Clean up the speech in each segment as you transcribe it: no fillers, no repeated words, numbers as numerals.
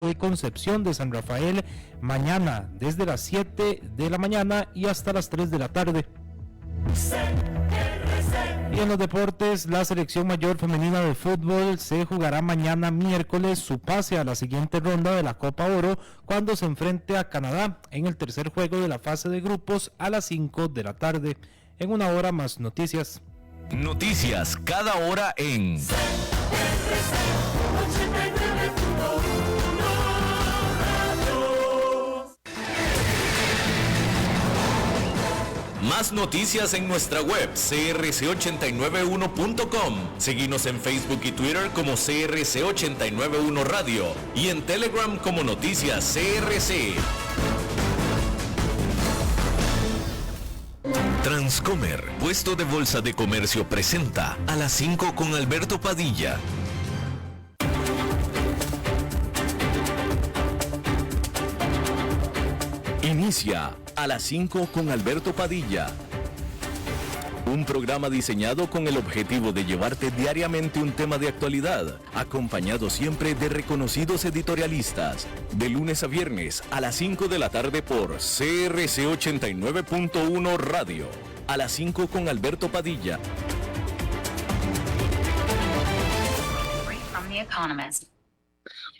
de Concepción de San Rafael mañana desde las 7 de la mañana y hasta las 3 de la tarde. Y en los deportes, la selección mayor femenina de fútbol se jugará mañana miércoles su pase a la siguiente ronda de la Copa Oro cuando se enfrente a Canadá en el tercer juego de la fase de grupos a las 5 de la tarde. En una hora más noticias. Noticias cada hora en Más noticias en nuestra web crc891.com. Seguinos en Facebook y Twitter como CRC891 Radio y en Telegram como Noticias CRC. Transcomer, puesto de bolsa de comercio, presenta a las 5 con Alberto Padilla. Inicia a las 5 con Alberto Padilla. Un programa diseñado con el objetivo de llevarte diariamente un tema de actualidad, acompañado siempre de reconocidos editorialistas, de lunes a viernes a las 5 de la tarde por CRC 89.1 Radio. A las 5 con Alberto Padilla. From The Economist.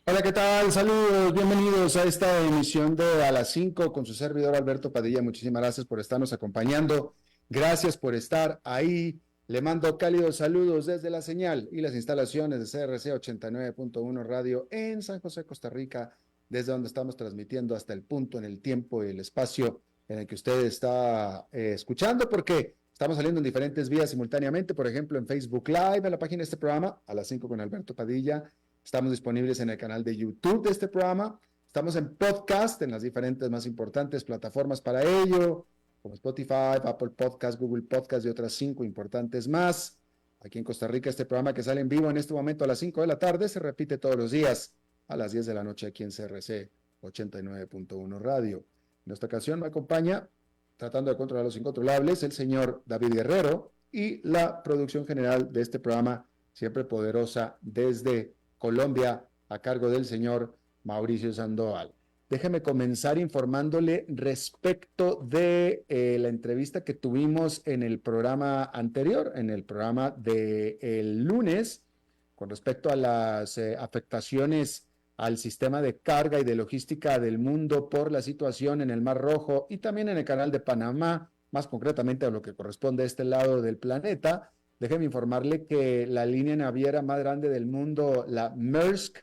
Hola, ¿qué tal? Saludos, bienvenidos a esta emisión de A las 5 con su servidor Alberto Padilla. Muchísimas gracias por estarnos acompañando. Gracias por estar ahí. Le mando cálidos saludos desde la señal y las instalaciones de CRC 89.1 Radio en San José, Costa Rica, desde donde estamos transmitiendo hasta el punto, en el tiempo y el espacio en el que usted está escuchando, porque estamos saliendo en diferentes vías simultáneamente, por ejemplo, en Facebook Live, en la página de este programa, A las 5 con Alberto Padilla. Estamos disponibles en el canal de YouTube de este programa. Estamos en podcast, en las diferentes más importantes plataformas para ello, como Spotify, Apple Podcast, Google Podcast y otras 5 importantes más. Aquí en Costa Rica, este programa que sale en vivo en este momento a las 5 de la tarde se repite todos los días a las 10 de la noche aquí en CRC 89.1 Radio. En esta ocasión me acompaña, tratando de controlar los incontrolables, el señor David Guerrero y la producción general de este programa, siempre poderosa desde Colombia, a cargo del señor Mauricio Sandoval. Déjeme comenzar informándole respecto de la entrevista que tuvimos en el programa anterior, en el programa del lunes, con respecto a las afectaciones al sistema de carga y de logística del mundo por la situación en el Mar Rojo y también en el Canal de Panamá, más concretamente a lo que corresponde a este lado del planeta. Déjeme informarle que la línea naviera más grande del mundo, la Maersk,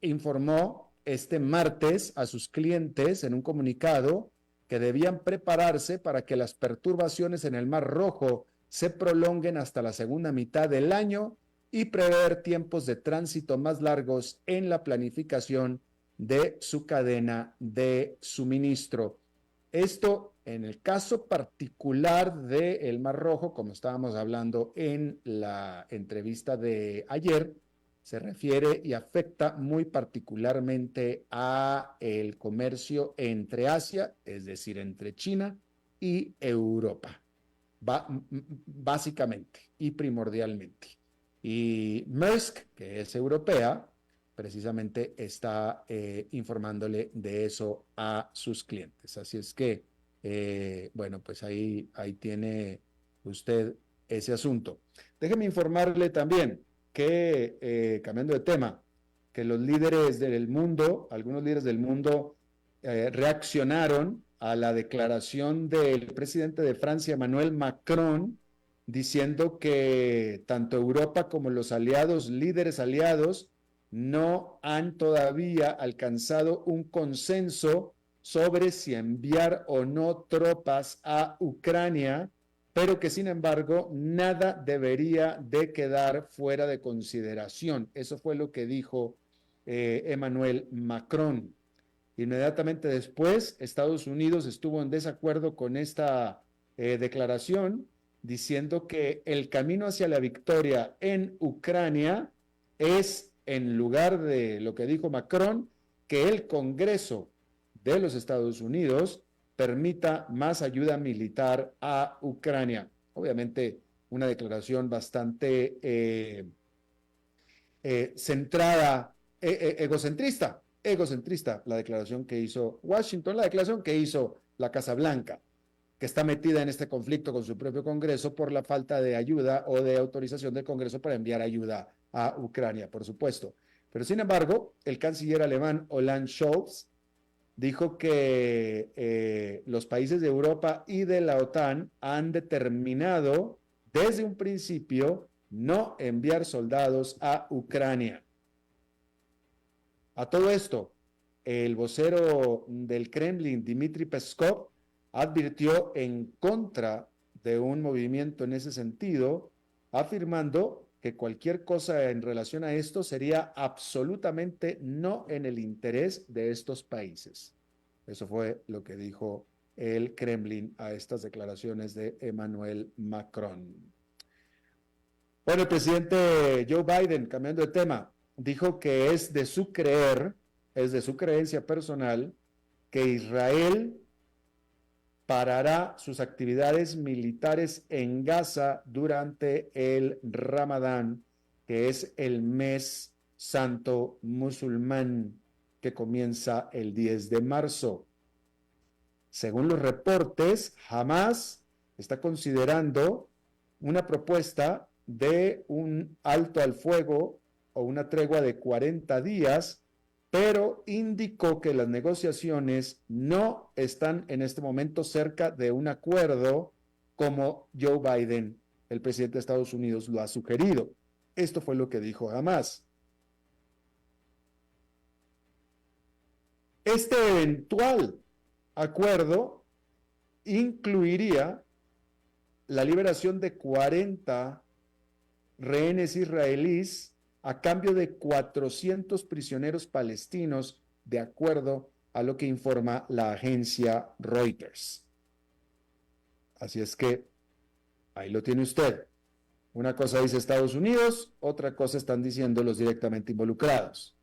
informó este martes a sus clientes en un comunicado que debían prepararse para que las perturbaciones en el Mar Rojo se prolonguen hasta la segunda mitad del año y prever tiempos de tránsito más largos en la planificación de su cadena de suministro. Esto en el caso particular del Mar Rojo, como estábamos hablando en la entrevista de ayer, se refiere y afecta muy particularmente a el comercio entre Asia, es decir, entre China y Europa, básicamente y primordialmente. Y Maersk, que es europea, precisamente está informándole de eso a sus clientes. Así es que, bueno, pues ahí tiene usted ese asunto. Déjeme informarle también que, cambiando de tema, que los líderes del mundo, algunos líderes del mundo, reaccionaron a la declaración del presidente de Francia, Emmanuel Macron, diciendo que tanto Europa como los aliados, líderes aliados, no han todavía alcanzado un consenso sobre si enviar o no tropas a Ucrania, pero que sin embargo nada debería de quedar fuera de consideración. Eso fue lo que dijo Emmanuel Macron. Inmediatamente después, Estados Unidos estuvo en desacuerdo con esta declaración, diciendo que el camino hacia la victoria en Ucrania es, en lugar de lo que dijo Macron, que el Congreso de los Estados Unidos permita más ayuda militar a Ucrania. Obviamente, una declaración bastante centrada egocentrista la declaración que hizo Washington, la declaración que hizo la Casa Blanca, que está metida en este conflicto con su propio Congreso por la falta de ayuda o de autorización del Congreso para enviar ayuda a Ucrania, por supuesto. Pero sin embargo, el canciller alemán Olaf Scholz dijo que los países de Europa y de la OTAN han determinado desde un principio no enviar soldados a Ucrania. A todo esto, el vocero del Kremlin, Dmitry Peskov, advirtió en contra de un movimiento en ese sentido, afirmando que cualquier cosa en relación a esto sería absolutamente no en el interés de estos países. Eso fue lo que dijo el Kremlin a estas declaraciones de Emmanuel Macron. Bueno, el presidente Joe Biden, cambiando de tema, dijo que es de su creencia personal, que Israel parará sus actividades militares en Gaza durante el Ramadán, que es el mes santo musulmán que comienza el 10 de marzo. Según los reportes, Hamás está considerando una propuesta de un alto al fuego o una tregua de 40 días, pero indicó que las negociaciones no están en este momento cerca de un acuerdo como Joe Biden, el presidente de Estados Unidos, lo ha sugerido. Esto fue lo que dijo Hamás. Este eventual acuerdo incluiría la liberación de 40 rehenes israelíes a cambio de 400 prisioneros palestinos, de acuerdo a lo que informa la agencia Reuters. Así es que ahí lo tiene usted. Una cosa dice Estados Unidos, otra cosa están diciendo los directamente involucrados.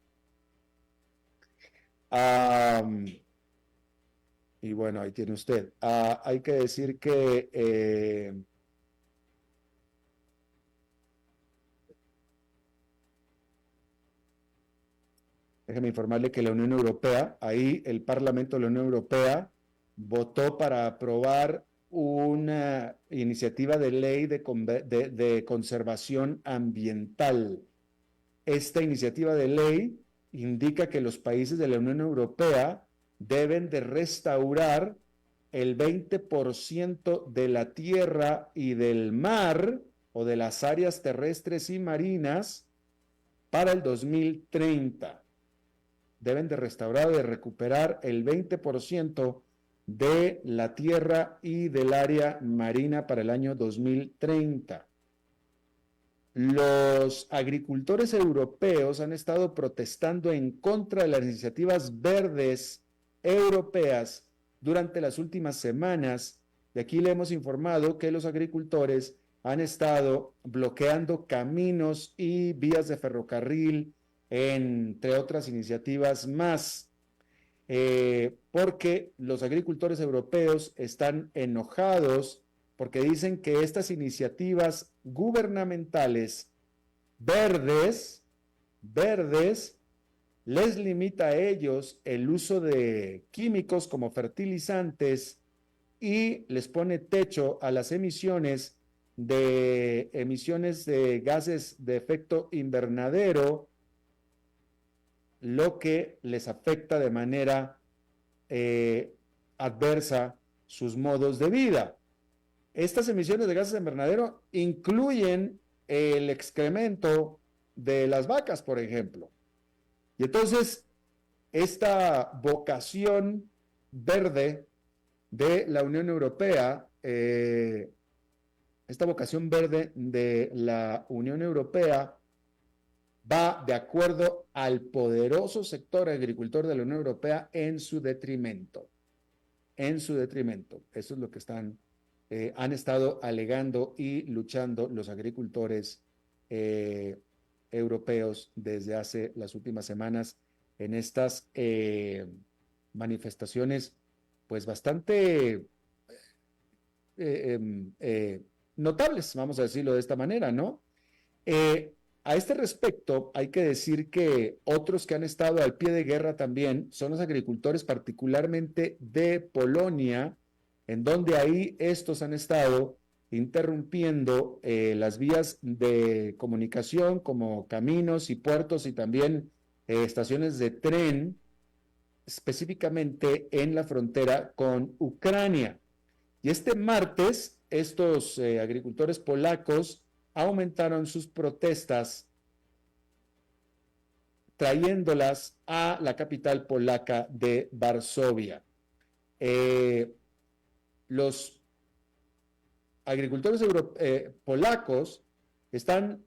Y bueno, ahí tiene usted. Hay que decir que déjeme informarle que la Unión Europea, ahí el Parlamento de la Unión Europea votó para aprobar una iniciativa de ley de conservación ambiental. Esta iniciativa de ley indica que los países de la Unión Europea deben de restaurar el 20% de la tierra y del mar o de las áreas terrestres y marinas para el 2030. Deben de restaurar o de recuperar el 20% de la tierra y del área marina para el año 2030. Los agricultores europeos han estado protestando en contra de las iniciativas verdes europeas durante las últimas semanas. De aquí le hemos informado que los agricultores han estado bloqueando caminos y vías de ferrocarril, entre otras iniciativas más, porque los agricultores europeos están enojados porque dicen que estas iniciativas gubernamentales verdes les limita a ellos el uso de químicos como fertilizantes y les pone techo a las emisiones de gases de efecto invernadero, lo que les afecta de manera adversa sus modos de vida. Estas emisiones de gases de invernadero incluyen el excremento de las vacas, por ejemplo. Y entonces, esta vocación verde de la Unión Europea, va de acuerdo al poderoso sector agricultor de la Unión Europea en su detrimento. Eso es lo que han estado alegando y luchando los agricultores europeos desde hace las últimas semanas en estas manifestaciones pues bastante notables, vamos a decirlo de esta manera, ¿no? A este respecto, hay que decir que otros que han estado al pie de guerra también son los agricultores, particularmente de Polonia, en donde ahí estos han estado interrumpiendo las vías de comunicación como caminos y puertos y también estaciones de tren, específicamente en la frontera con Ucrania. Y este martes, estos agricultores polacos aumentaron sus protestas, trayéndolas a la capital polaca de Varsovia. Los agricultores polacos están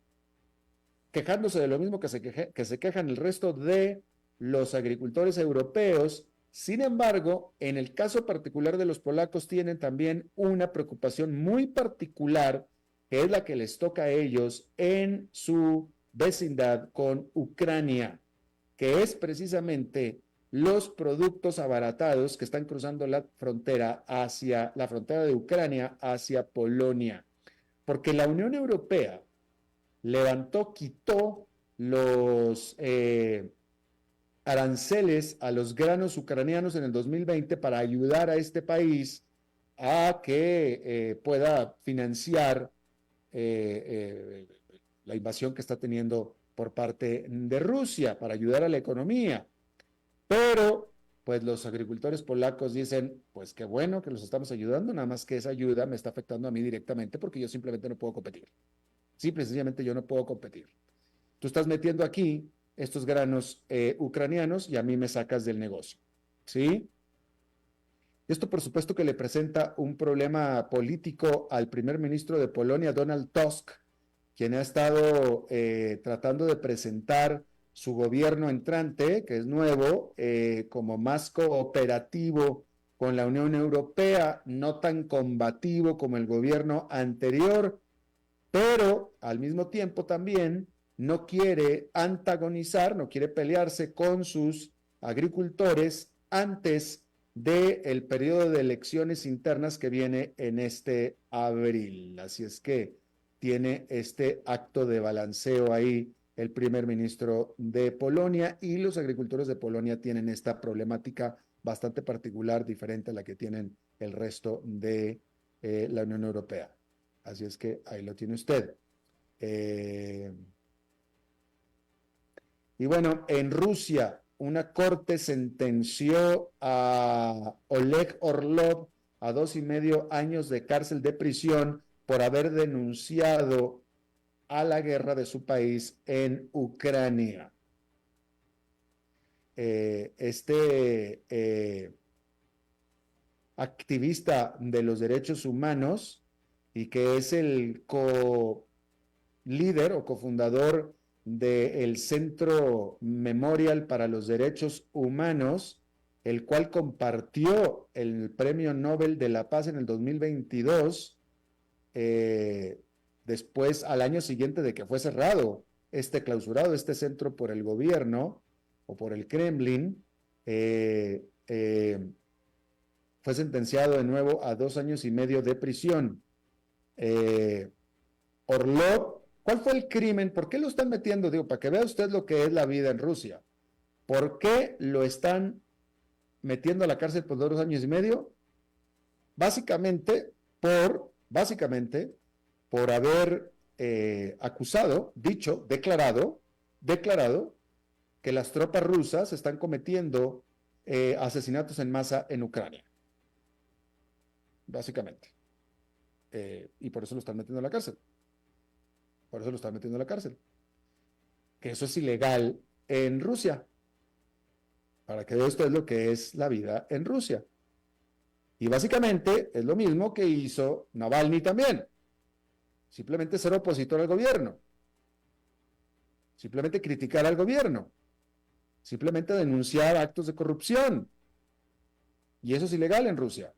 quejándose de lo mismo que se quejan el resto de los agricultores europeos. Sin embargo, en el caso particular de los polacos tienen también una preocupación muy particular, que es la que les toca a ellos en su vecindad con Ucrania, que es precisamente los productos abaratados que están cruzando la frontera de Ucrania hacia Polonia, porque la Unión Europea quitó los aranceles a los granos ucranianos en el 2020 para ayudar a este país a que pueda financiar la invasión que está teniendo por parte de Rusia, para ayudar a la economía. Pero, pues los agricultores polacos dicen, pues qué bueno que los estamos ayudando, nada más que esa ayuda me está afectando a mí directamente porque yo simplemente no puedo competir. Simple y sencillamente yo no puedo competir. Tú estás metiendo aquí estos granos ucranianos y a mí me sacas del negocio, ¿sí? Esto, por supuesto, que le presenta un problema político al primer ministro de Polonia, Donald Tusk, quien ha estado tratando de presentar su gobierno entrante, que es nuevo, como más cooperativo con la Unión Europea, no tan combativo como el gobierno anterior, pero al mismo tiempo también no quiere antagonizar, no quiere pelearse con sus agricultores antes del periodo de elecciones internas que viene en este abril. Así es que tiene este acto de balanceo ahí el primer ministro de Polonia, y los agricultores de Polonia tienen esta problemática bastante particular, diferente a la que tienen el resto de la Unión Europea. Así es que ahí lo tiene usted. Y bueno, en Rusia, una corte sentenció a Oleg Orlov a 2.5 años de cárcel de prisión por haber denunciado a la guerra de su país en Ucrania. Activista de los derechos humanos y que es el co-líder o cofundador del Centro Memorial para los Derechos Humanos, el cual compartió el Premio Nobel de la Paz en el 2022, después, al año siguiente de que fue clausurado este centro por el gobierno o por el Kremlin, fue sentenciado de nuevo a 2 años y medio de prisión. Orlov, ¿cuál fue el crimen? ¿Por qué lo están metiendo? Digo, para que vea usted lo que es la vida en Rusia. ¿Por qué lo están metiendo a la cárcel por 2 años y medio? Básicamente por haber declarado que las tropas rusas están cometiendo asesinatos en masa en Ucrania. Básicamente. Y por eso lo están metiendo a la cárcel. Que eso es ilegal en Rusia. Para que vea usted lo que es la vida en Rusia. Y básicamente es lo mismo que hizo Navalny también. Simplemente ser opositor al gobierno. Simplemente criticar al gobierno. Simplemente denunciar actos de corrupción. Y eso es ilegal en Rusia.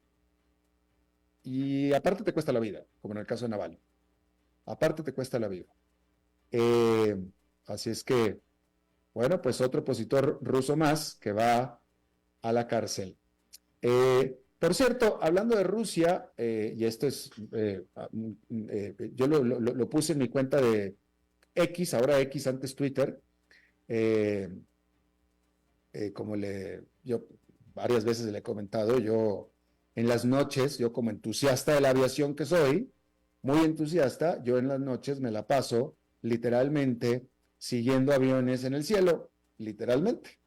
Y aparte te cuesta la vida, como en el caso de Navalny. Aparte te cuesta la vida. Así es que, bueno, pues otro opositor ruso más que va a la cárcel. Por cierto, hablando de Rusia, y esto es, yo lo puse en mi cuenta de X, ahora X, antes Twitter, eh, yo varias veces le he comentado, yo en las noches, yo como entusiasta de la aviación que soy, muy entusiasta, yo en las noches me la paso literalmente siguiendo aviones en el cielo, literalmente.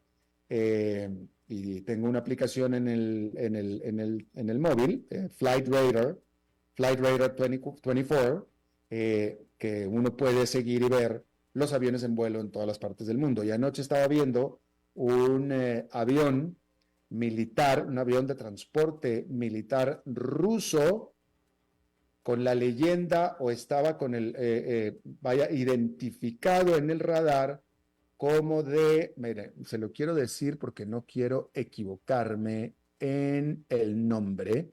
Y tengo una aplicación en el móvil, Flight Radar 24, que uno puede seguir y ver los aviones en vuelo en todas las partes del mundo. Y anoche estaba viendo un avión militar, un avión de transporte militar ruso con la leyenda o estaba con identificado en el radar como mire, se lo quiero decir porque no quiero equivocarme en el nombre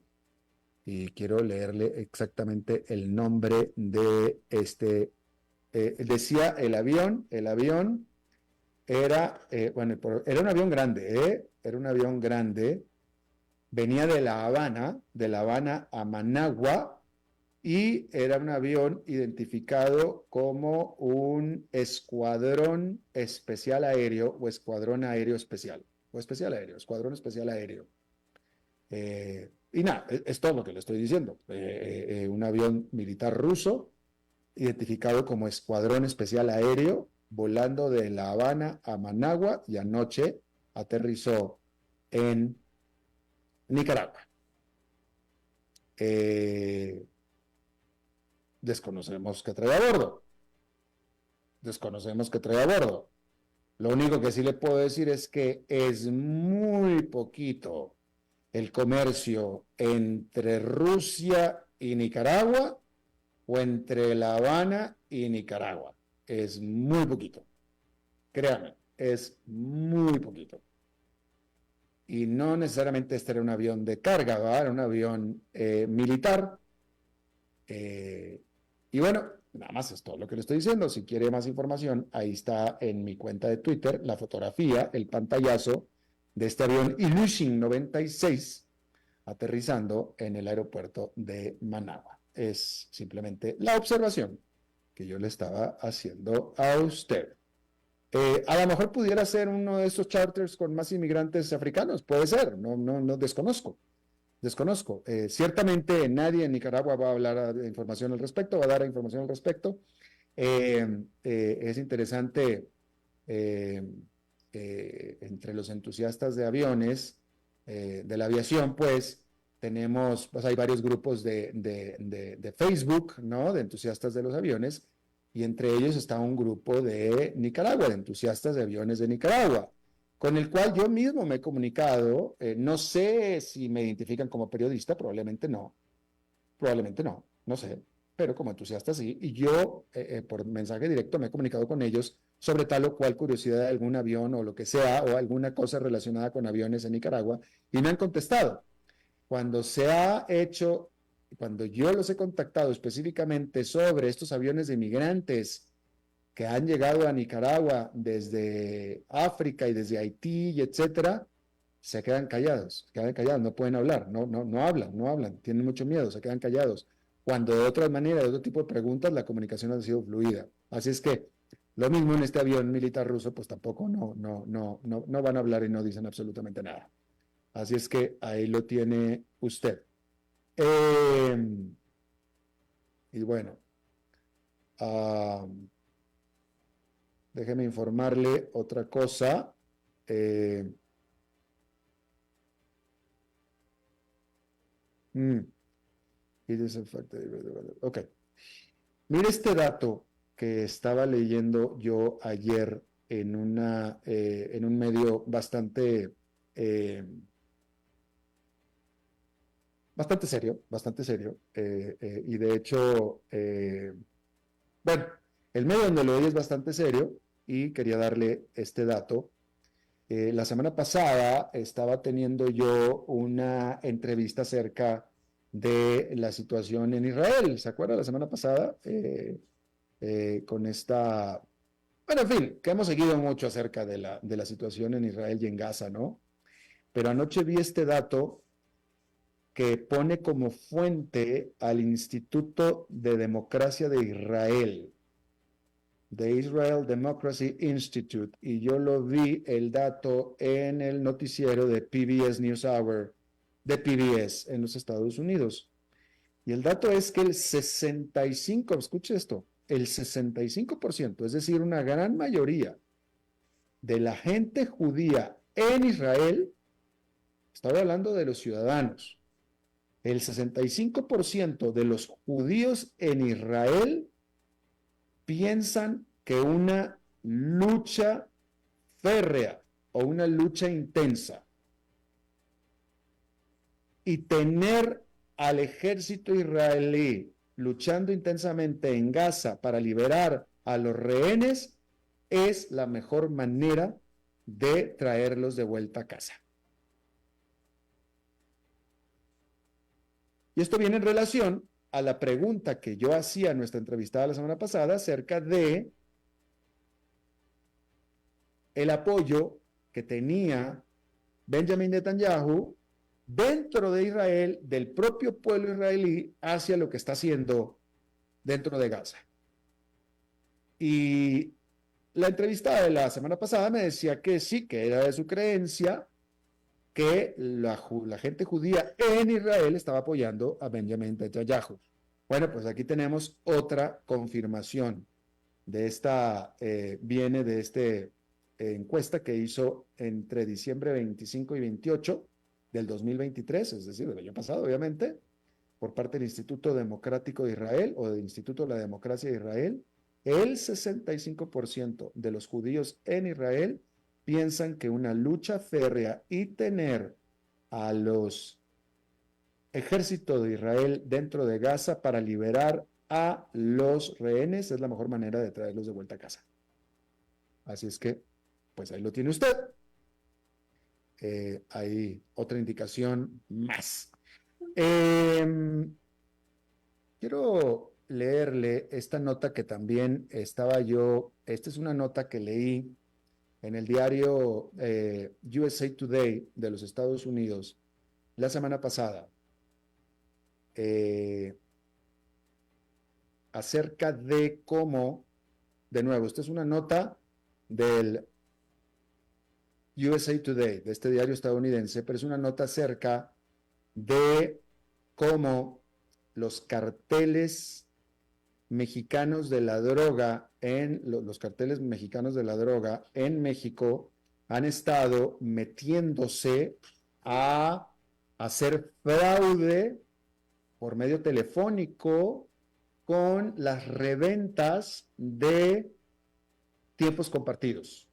y quiero leerle exactamente el nombre de decía el avión era, bueno, era un avión grande, era un avión grande, venía de La Habana a Managua, y era un avión identificado como un escuadrón especial aéreo o escuadrón aéreo especial, o especial aéreo, escuadrón especial aéreo. Y nada, es todo lo que le estoy diciendo. Un avión militar ruso identificado como escuadrón especial aéreo, volando de La Habana a Managua y anoche aterrizó en Nicaragua. Desconocemos qué trae a bordo. Desconocemos qué trae a bordo. Lo único que sí le puedo decir es que es muy poquito el comercio entre Rusia y Nicaragua o entre La Habana y Nicaragua. Es muy poquito. Créanme, es muy poquito. Y no necesariamente este era un avión de carga, ¿verdad? Era un avión militar. Y bueno, nada más es todo lo que le estoy diciendo. Si quiere más información, ahí está en mi cuenta de Twitter la fotografía, el pantallazo de este avión Ilyushin 96 aterrizando en el aeropuerto de Managua. Es simplemente la observación que yo le estaba haciendo a usted. A lo mejor pudiera ser uno de esos charters con más inmigrantes africanos, puede ser, no desconozco. Ciertamente nadie en Nicaragua va a hablar de información al respecto, va a dar información al respecto. Es interesante, entre los entusiastas de aviones, de la aviación, pues hay varios grupos de Facebook, ¿no? De entusiastas de los aviones, y entre ellos está un grupo de Nicaragua, de entusiastas de aviones de Nicaragua, con el cual yo mismo me he comunicado. No sé si me identifican como periodista, probablemente no, no sé, pero como entusiasta sí, y yo por mensaje directo me he comunicado con ellos sobre tal o cual curiosidad de algún avión o lo que sea, o alguna cosa relacionada con aviones en Nicaragua, y me han contestado. Cuando se ha hecho, cuando yo los he contactado específicamente sobre estos aviones de inmigrantes que han llegado a Nicaragua desde África y desde Haití, y etcétera, se quedan callados, no pueden hablar, no hablan, tienen mucho miedo, se quedan callados. Cuando de otra manera, de otro tipo de preguntas, la comunicación ha sido fluida. Así es que lo mismo en este avión militar ruso, pues tampoco no van a hablar y no dicen absolutamente nada. Así es que ahí lo tiene usted. Y bueno, déjeme informarle otra cosa. Ok. Mire este dato que estaba leyendo yo ayer en un medio bastante serio, y de hecho, bueno, el medio donde lo oí es bastante serio y quería darle este dato. La semana pasada estaba teniendo yo una entrevista acerca de la situación en Israel. ¿Se acuerda la semana pasada? Con esta, bueno, en fin, que hemos seguido mucho acerca de la situación en Israel y en Gaza, ¿no? Pero anoche vi este dato que pone como fuente al Instituto de Democracia de Israel. de Israel Democracy Institute, y yo lo vi el dato en el noticiero de PBS NewsHour de PBS en los Estados Unidos. Y el dato es que el 65, escuche esto, el 65%, es decir, una gran mayoría de la gente judía en Israel, estaba hablando de los ciudadanos, el 65% de los judíos en Israel piensan que una lucha férrea o una lucha intensa y tener al ejército israelí luchando intensamente en Gaza para liberar a los rehenes es la mejor manera de traerlos de vuelta a casa. Y esto viene en relación a la pregunta que yo hacía a nuestra entrevistada la semana pasada acerca de el apoyo que tenía Benjamin Netanyahu dentro de Israel, del propio pueblo israelí, hacia lo que está haciendo dentro de Gaza. Y la entrevistada de la semana pasada me decía que sí, que era de su creencia que la gente judía en Israel estaba apoyando a Benjamin Netanyahu. Bueno, pues aquí tenemos otra confirmación de esta, viene de esta encuesta que hizo entre diciembre 25 y 28 del 2023, es decir, del año pasado, obviamente, por parte del Instituto Democrático de Israel o del Instituto de la Democracia de Israel. El 65% de los judíos en Israel piensan que una lucha férrea y tener a los ejércitos de Israel dentro de Gaza para liberar a los rehenes es la mejor manera de traerlos de vuelta a casa. Así es que, pues ahí lo tiene usted. Hay otra indicación más. Quiero leerle esta nota que también estaba yo, esta es una nota que leí en el diario USA Today de los Estados Unidos la semana pasada, acerca de cómo, de nuevo, esta es una nota del USA Today, de este diario estadounidense, pero es una nota acerca de cómo los carteles mexicanos de la droga los carteles mexicanos de la droga en México han estado metiéndose a hacer fraude por medio telefónico con las reventas de tiempos compartidos.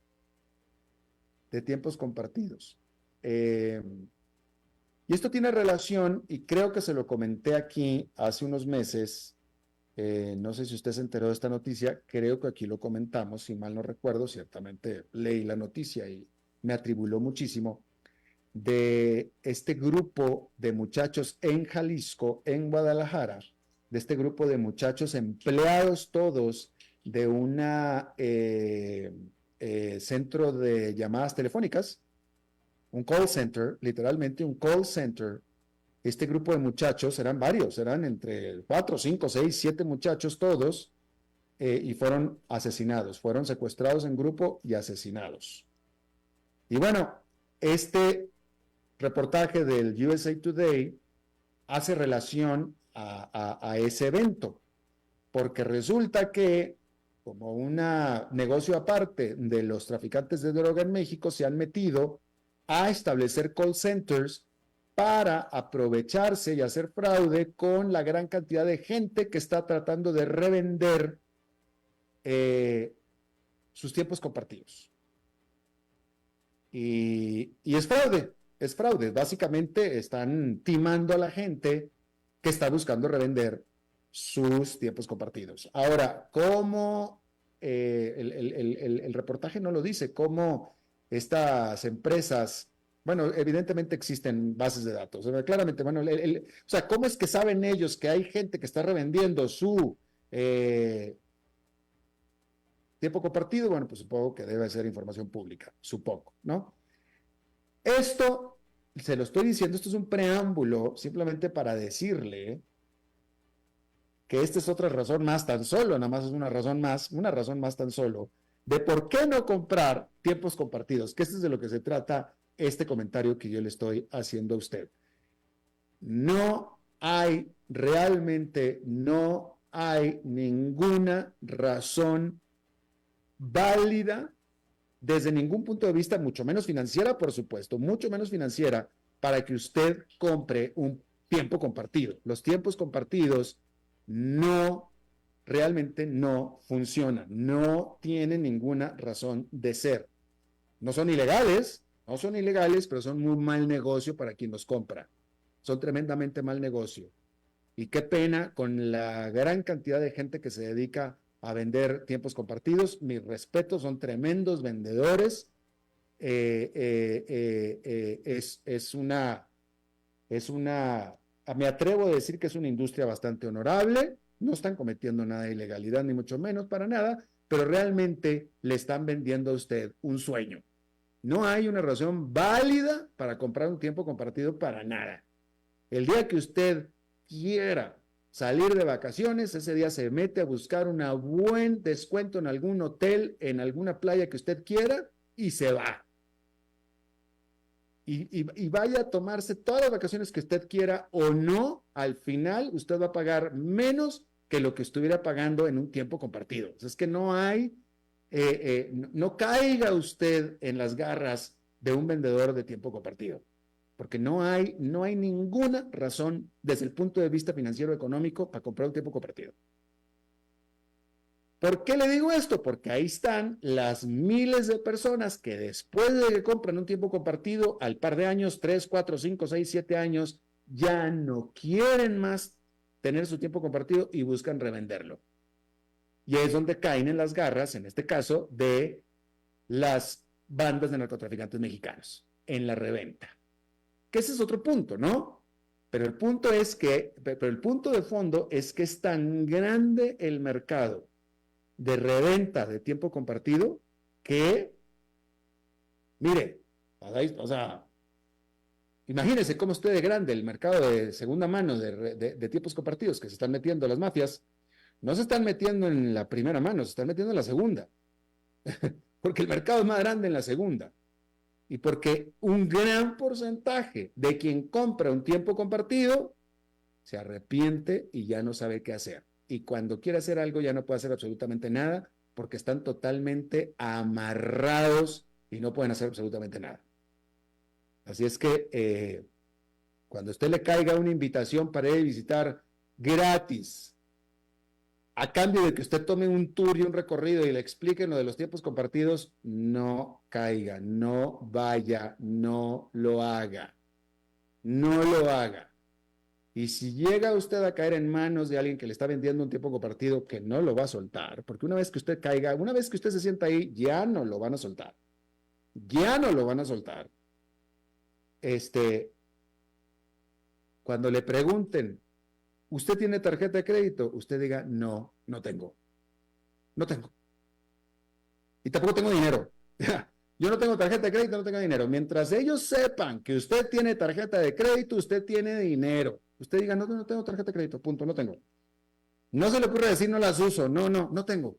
Y esto tiene relación, y creo que se lo comenté aquí hace unos meses, no sé si usted se enteró de esta noticia, creo que aquí lo comentamos, si mal no recuerdo, ciertamente leí la noticia y me atribuló muchísimo, de este grupo de muchachos en Jalisco, en Guadalajara, de este grupo de muchachos empleados todos de una centro de llamadas telefónicas, un call center, literalmente un call center. Este grupo de muchachos, eran varios, eran entre 4, 5, 6, 7 muchachos todos, y fueron asesinados, fueron secuestrados en grupo y asesinados. Y bueno, este reportaje del USA Today hace relación a ese evento, porque resulta que, como un negocio aparte de los traficantes de droga en México, se han metido a establecer call centers para aprovecharse y hacer fraude con la gran cantidad de gente que está tratando de revender sus tiempos compartidos. Y es fraude. Básicamente están timando a la gente que está buscando revender sus tiempos compartidos. Ahora, ¿cómo? El reportaje no lo dice, cómo estas empresas, bueno, evidentemente existen bases de datos, claramente, bueno, o sea, ¿cómo es que saben ellos que hay gente que está revendiendo su tiempo compartido? Bueno, pues supongo que debe ser información pública, supongo, ¿no? Esto, se lo estoy diciendo, esto es un preámbulo simplemente para decirle que esta es otra razón más tan solo, nada más es una razón más tan solo, de por qué no comprar tiempos compartidos, que esto es de lo que se trata este comentario que yo le estoy haciendo a usted. Realmente no hay ninguna razón válida desde ningún punto de vista, mucho menos financiera, por supuesto, mucho menos financiera, para que usted compre un tiempo compartido. Los tiempos compartidos realmente no funcionan, no tienen ninguna razón de ser. No son ilegales, pero son muy mal negocio para quien los compra. Son tremendamente mal negocio. Y qué pena con la gran cantidad de gente que se dedica a vender tiempos compartidos. Mis respetos, son tremendos vendedores. Me atrevo a decir que es una industria bastante honorable. No están cometiendo nada de ilegalidad, ni mucho menos, para nada, pero realmente le están vendiendo a usted un sueño. No hay una razón válida para comprar un tiempo compartido para nada. El día que usted quiera salir de vacaciones, ese día se mete a buscar un buen descuento en algún hotel, en alguna playa que usted quiera, y se va. Y vaya a tomarse todas las vacaciones que usted quiera o no, al final usted va a pagar menos que lo que estuviera pagando en un tiempo compartido. Es que no caiga usted en las garras de un vendedor de tiempo compartido, porque no hay ninguna razón desde el punto de vista financiero económico para comprar un tiempo compartido. ¿Por qué le digo esto? Porque ahí están las miles de personas que después de que compran un tiempo compartido, al par de años, 3, 4, 5, 6, 7 años, ya no quieren más tener su tiempo compartido y buscan revenderlo. Y es donde caen en las garras, en este caso, de las bandas de narcotraficantes mexicanos, en la reventa. Que ese es otro punto, ¿no? Pero el punto de fondo es que es tan grande el mercado de reventa de tiempo compartido que, mire, o sea, imagínese cómo esté de grande el mercado de segunda mano de tiempos compartidos que se están metiendo las mafias. No se están metiendo en la primera mano, se están metiendo en la segunda. Porque el mercado es más grande en la segunda. Y porque un gran porcentaje de quien compra un tiempo compartido se arrepiente y ya no sabe qué hacer. Y cuando quiere hacer algo ya no puede hacer absolutamente nada porque están totalmente amarrados y no pueden hacer absolutamente nada. Así es que cuando a usted le caiga una invitación para ir a visitar gratis, a cambio de que usted tome un tour y un recorrido y le expliquen lo de los tiempos compartidos, no caiga, no vaya, no lo haga. No lo haga. Y si llega usted a caer en manos de alguien que le está vendiendo un tiempo compartido, que no lo va a soltar, porque una vez que usted caiga, una vez que usted se sienta ahí, ya no lo van a soltar. Ya no lo van a soltar. Cuando le pregunten, ¿usted tiene tarjeta de crédito? Usted diga, no, no tengo. No tengo. Y tampoco tengo dinero. Yo no tengo tarjeta de crédito, no tengo dinero. Mientras ellos sepan que usted tiene tarjeta de crédito, usted tiene dinero. Usted diga, no tengo tarjeta de crédito, punto, no tengo. No se le ocurre decir, no las uso. No tengo.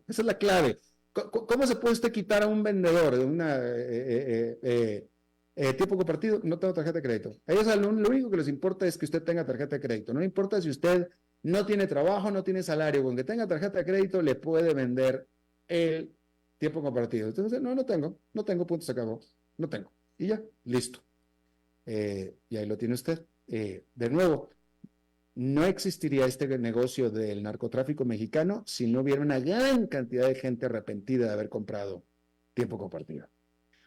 Esa es la clave. ¿Cómo se puede usted quitar a un vendedor de una tiempo compartido? No tengo tarjeta de crédito. A ellos lo único que les importa es que usted tenga tarjeta de crédito. No importa si usted no tiene trabajo, no tiene salario. Con que tenga tarjeta de crédito le puede vender el tiempo compartido. Entonces, no tengo, punto, se acabó. No tengo. Y ya, listo. Y ahí lo tiene usted. De nuevo, no existiría este negocio del narcotráfico mexicano si no hubiera una gran cantidad de gente arrepentida de haber comprado tiempo compartido.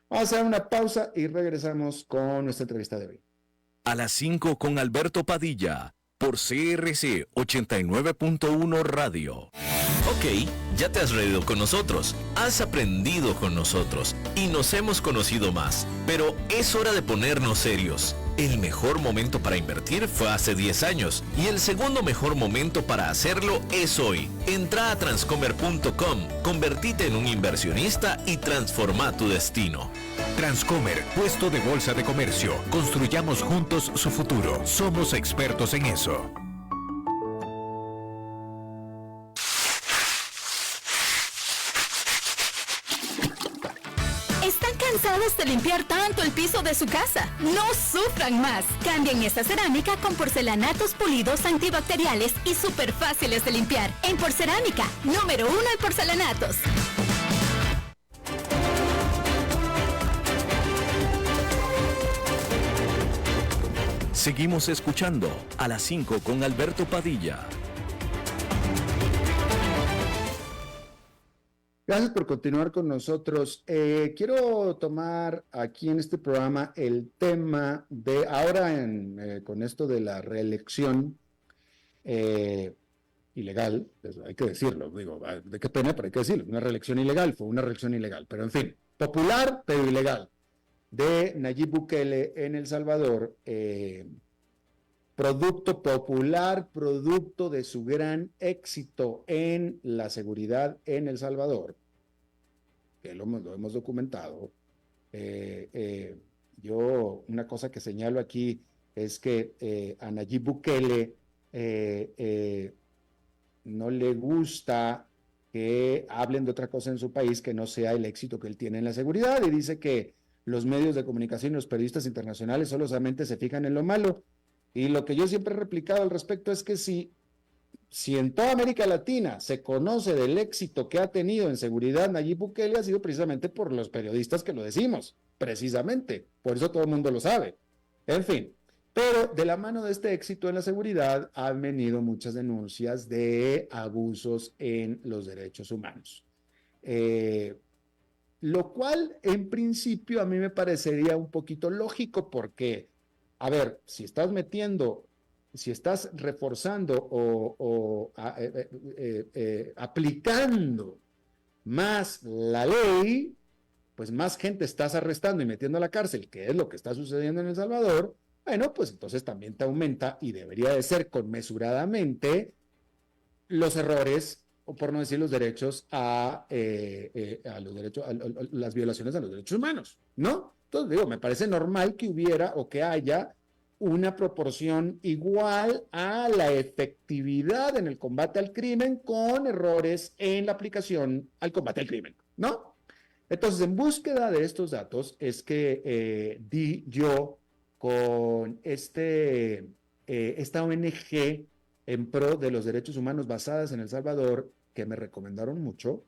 Vamos a hacer una pausa y regresamos con nuestra entrevista de hoy. A las 5 con Alberto Padilla, por CRC 89.1 Radio. Ok, ya te has reído con nosotros, has aprendido con nosotros y nos hemos conocido más. Pero es hora de ponernos serios. El mejor momento para invertir fue hace 10 años y el segundo mejor momento para hacerlo es hoy. Entra a transcomer.com, convertite en un inversionista y transforma tu destino. Transcomer, puesto de bolsa de comercio. Construyamos juntos su futuro. Somos expertos en eso. de limpiar tanto el piso de su casa. No sufran más. Cambien esta cerámica con porcelanatos pulidos antibacteriales y súper fáciles de limpiar. En Porcerámica, número 1 en porcelanatos. Seguimos escuchando a las 5 con Alberto Padilla. Gracias por continuar con nosotros. Quiero tomar aquí en este programa el tema de ahora con esto de la reelección ilegal, pues hay que decirlo, digo, de qué pena, pero hay que decirlo, una reelección ilegal, fue una reelección ilegal, pero en fin, popular pero ilegal, de Nayib Bukele en El Salvador, producto popular, producto de su gran éxito en la seguridad en El Salvador, que lo hemos documentado. Yo, una cosa que señalo aquí es que a Nayib Bukele no le gusta que hablen de otra cosa en su país que no sea el éxito que él tiene en la seguridad, y dice que los medios de comunicación y los periodistas internacionales solamente se fijan en lo malo. Y lo que yo siempre he replicado al respecto es que si en toda América Latina se conoce del éxito que ha tenido en seguridad Nayib Bukele, ha sido precisamente por los periodistas que lo decimos, precisamente, por eso todo el mundo lo sabe. En fin, pero de la mano de este éxito en la seguridad han venido muchas denuncias de abusos en los derechos humanos. Lo cual, en principio, a mí me parecería un poquito lógico porque, a ver, si estás reforzando o aplicando más la ley, pues más gente estás arrestando y metiendo a la cárcel, que es lo que está sucediendo en El Salvador. Bueno, pues entonces también te aumenta, y debería de ser conmesuradamente, los errores, o por no decir los derechos a los derechos, las violaciones a los derechos humanos, ¿no? Entonces digo, me parece normal que hubiera o que haya una proporción igual a la efectividad en el combate al crimen con errores en la aplicación al combate al crimen, ¿no? Entonces, en búsqueda de estos datos es que di yo con esta ONG en pro de los derechos humanos basadas en El Salvador, que me recomendaron mucho.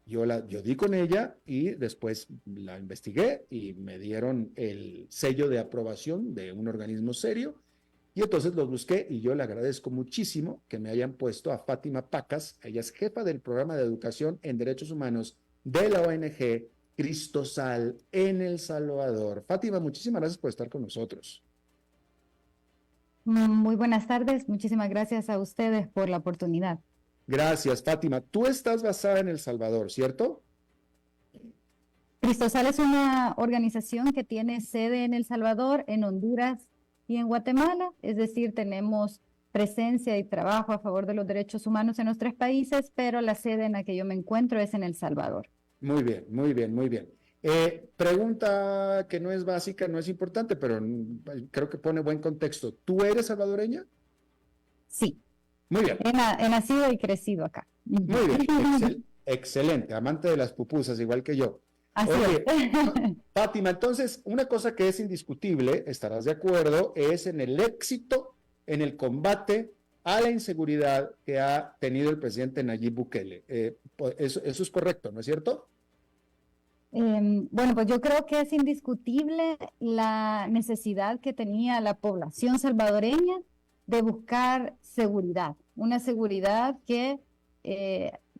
Yo di con ella y después la investigué y me dieron el sello de aprobación de un organismo serio, y entonces los busqué, y yo le agradezco muchísimo que me hayan puesto a Fátima Pacas. Ella es jefa del programa de educación en derechos humanos de la ONG Cristosal en El Salvador. Fátima, muchísimas gracias por estar con nosotros. Muy buenas tardes, muchísimas gracias a ustedes por la oportunidad. Gracias, Fátima. Tú estás basada en El Salvador, ¿cierto? Cristosal es una organización que tiene sede en El Salvador, en Honduras y en Guatemala, es decir, tenemos presencia y trabajo a favor de los derechos humanos en los 3 países, pero la sede en la que yo me encuentro es en El Salvador. Muy bien, muy bien, muy bien. Pregunta que no es básica, no es importante, pero creo que pone buen contexto. ¿Tú eres salvadoreña? Sí. Muy bien. He nacido y crecido acá. Muy bien, excelente, amante de las pupusas, igual que yo. Así Oye, es. Fátima, entonces, una cosa que es indiscutible, estarás de acuerdo, es en el éxito en el combate a la inseguridad que ha tenido el presidente Nayib Bukele. Eso es correcto, ¿no es cierto? Bueno, pues yo creo que es indiscutible la necesidad que tenía la población salvadoreña de buscar seguridad, una seguridad que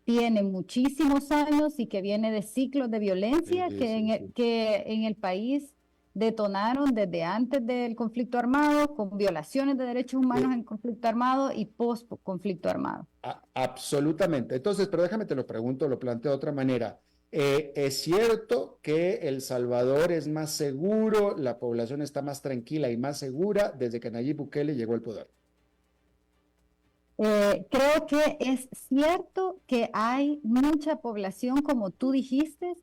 tiene muchísimos años y que viene de ciclos de violencia que en el país detonaron desde antes del conflicto armado, con violaciones de derechos humanos en conflicto armado y post-conflicto armado. Absolutamente. Entonces, pero déjame te lo pregunto, lo planteo de otra manera. ¿Es cierto que El Salvador es más seguro, la población está más tranquila y más segura desde que Nayib Bukele llegó al poder? Creo que es cierto que hay mucha población, como tú dijiste,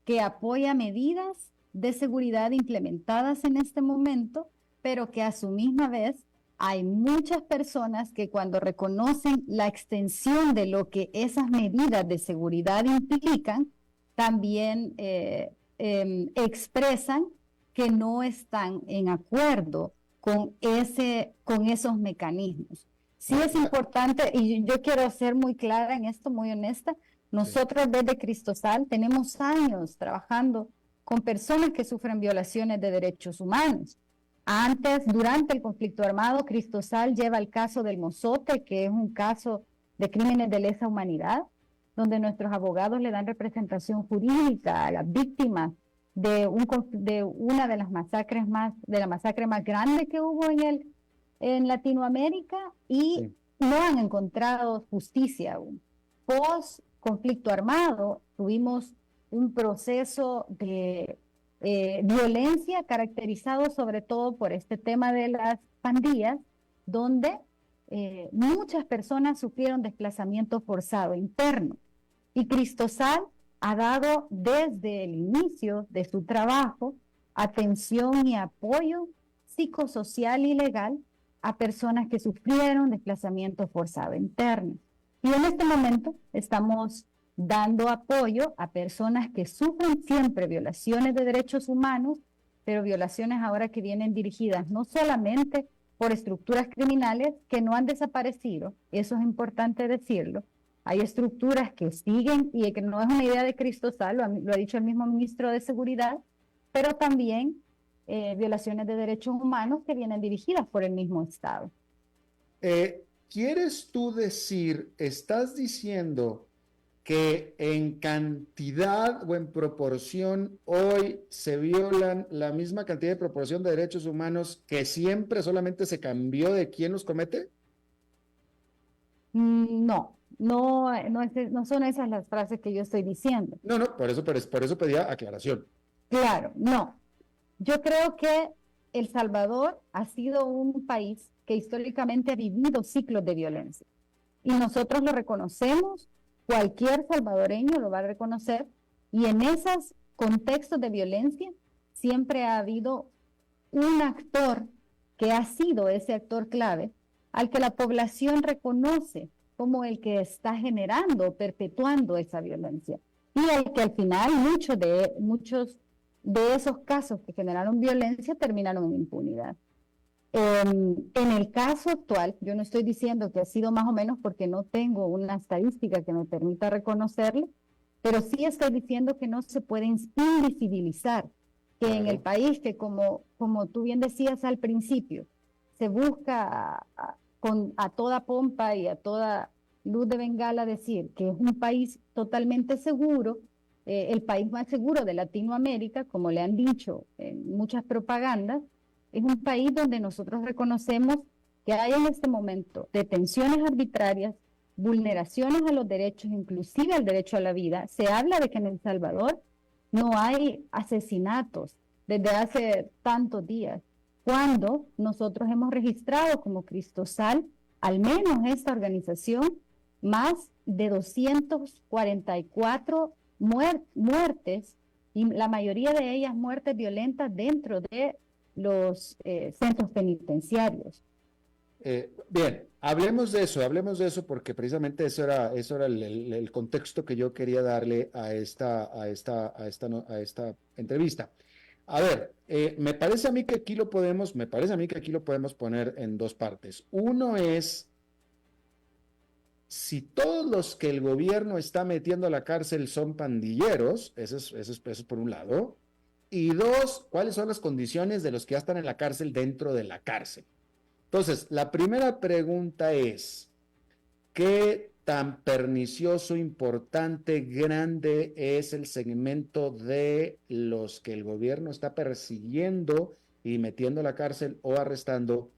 que apoya medidas de seguridad implementadas en este momento, pero que a su misma vez hay muchas personas que cuando reconocen la extensión de lo que esas medidas de seguridad implican, también expresan que no están en acuerdo con esos mecanismos. Sí es importante, y yo quiero ser muy clara en esto, muy honesta, nosotros desde Cristosal tenemos años trabajando con personas que sufren violaciones de derechos humanos. Durante el conflicto armado, Cristosal lleva el caso del Mozote, que es un caso de crímenes de lesa humanidad, donde nuestros abogados le dan representación jurídica a las víctimas de una de las masacres de la masacre más grande que hubo en Latinoamérica, y no han encontrado justicia aún. Post conflicto armado tuvimos un proceso de violencia caracterizado sobre todo por este tema de las pandillas, donde muchas personas sufrieron desplazamiento forzado interno. Y Cristosal ha dado desde el inicio de su trabajo atención y apoyo psicosocial y legal a personas que sufrieron desplazamiento forzado interno. Y en este momento estamos dando apoyo a personas que sufren siempre violaciones de derechos humanos, pero violaciones ahora que vienen dirigidas no solamente por estructuras criminales que no han desaparecido, eso es importante decirlo. Hay estructuras que siguen y que no es una idea de Cristosal, lo ha dicho el mismo ministro de Seguridad, pero también violaciones de derechos humanos que vienen dirigidas por el mismo Estado. ¿Quieres tú decir, estás diciendo que en cantidad o en proporción hoy se violan la misma cantidad de proporción de derechos humanos que siempre, solamente se cambió de quién los comete? No son esas las frases que yo estoy diciendo. No, por eso pedía aclaración. Claro, no. Yo creo que El Salvador ha sido un país que históricamente ha vivido ciclos de violencia. Y nosotros lo reconocemos, cualquier salvadoreño lo va a reconocer, y en esos contextos de violencia siempre ha habido un actor que ha sido ese actor clave, al que la población reconoce como el que está generando, perpetuando esa violencia. Y el que al final muchos de esos casos que generaron violencia terminaron en impunidad. En el caso actual, yo no estoy diciendo que ha sido más o menos porque no tengo una estadística que me permita reconocerlo, pero sí estoy diciendo que no se puede invisibilizar que en el país que como tú bien decías al principio, se busca a toda pompa y a toda luz de bengala decir que es un país totalmente seguro, el país más seguro de Latinoamérica, como le han dicho en muchas propagandas. Es un país donde nosotros reconocemos que hay en este momento detenciones arbitrarias, vulneraciones a los derechos, inclusive al derecho a la vida. Se habla de que en El Salvador no hay asesinatos desde hace tantos días, cuando nosotros hemos registrado como Cristosal, al menos esta organización, más de 244 muertes, y la mayoría de ellas muertes violentas dentro de los centros penitenciarios. Bien, hablemos de eso porque precisamente eso era el contexto que yo quería darle a esta entrevista. A ver, me parece a mí que aquí lo podemos poner en dos partes. Uno es, si todos los que el gobierno está metiendo a la cárcel son pandilleros, eso es por un lado. Y dos, ¿cuáles son las condiciones de los que ya están en la cárcel dentro de la cárcel? Entonces, la primera pregunta es, ¿qué tan pernicioso, importante, grande es el segmento de los que el gobierno está persiguiendo y metiendo a la cárcel o arrestando,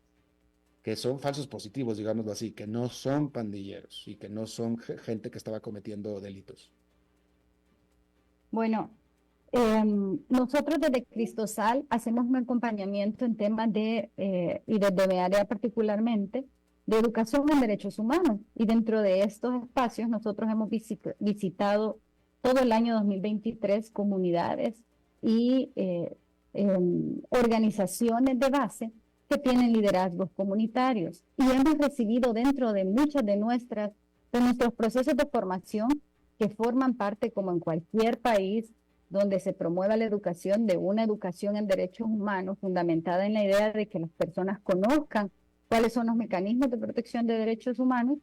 que son falsos positivos, digámoslo así, que no son pandilleros y que no son gente que estaba cometiendo delitos? Bueno, nosotros desde Cristosal hacemos un acompañamiento en temas y desde mi área particularmente, de educación en derechos humanos. Y dentro de estos espacios nosotros hemos visitado todo el año 2023 comunidades y organizaciones de base que tienen liderazgos comunitarios. Y hemos recibido dentro de muchos de nuestros procesos de formación, que forman parte, como en cualquier país, donde se promueva la educación, de una educación en derechos humanos fundamentada en la idea de que las personas conozcan cuáles son los mecanismos de protección de derechos humanos,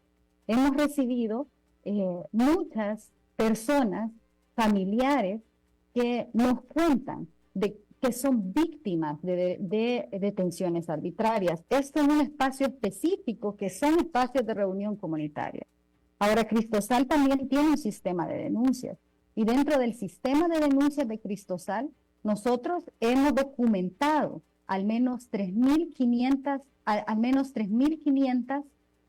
hemos recibido muchas personas, familiares, que nos cuentan de que son víctimas de detenciones arbitrarias. Esto es un espacio específico que son espacios de reunión comunitaria. Ahora, Cristosal también tiene un sistema de denuncias, y dentro del sistema de denuncias de Cristosal, nosotros hemos documentado al menos 3.500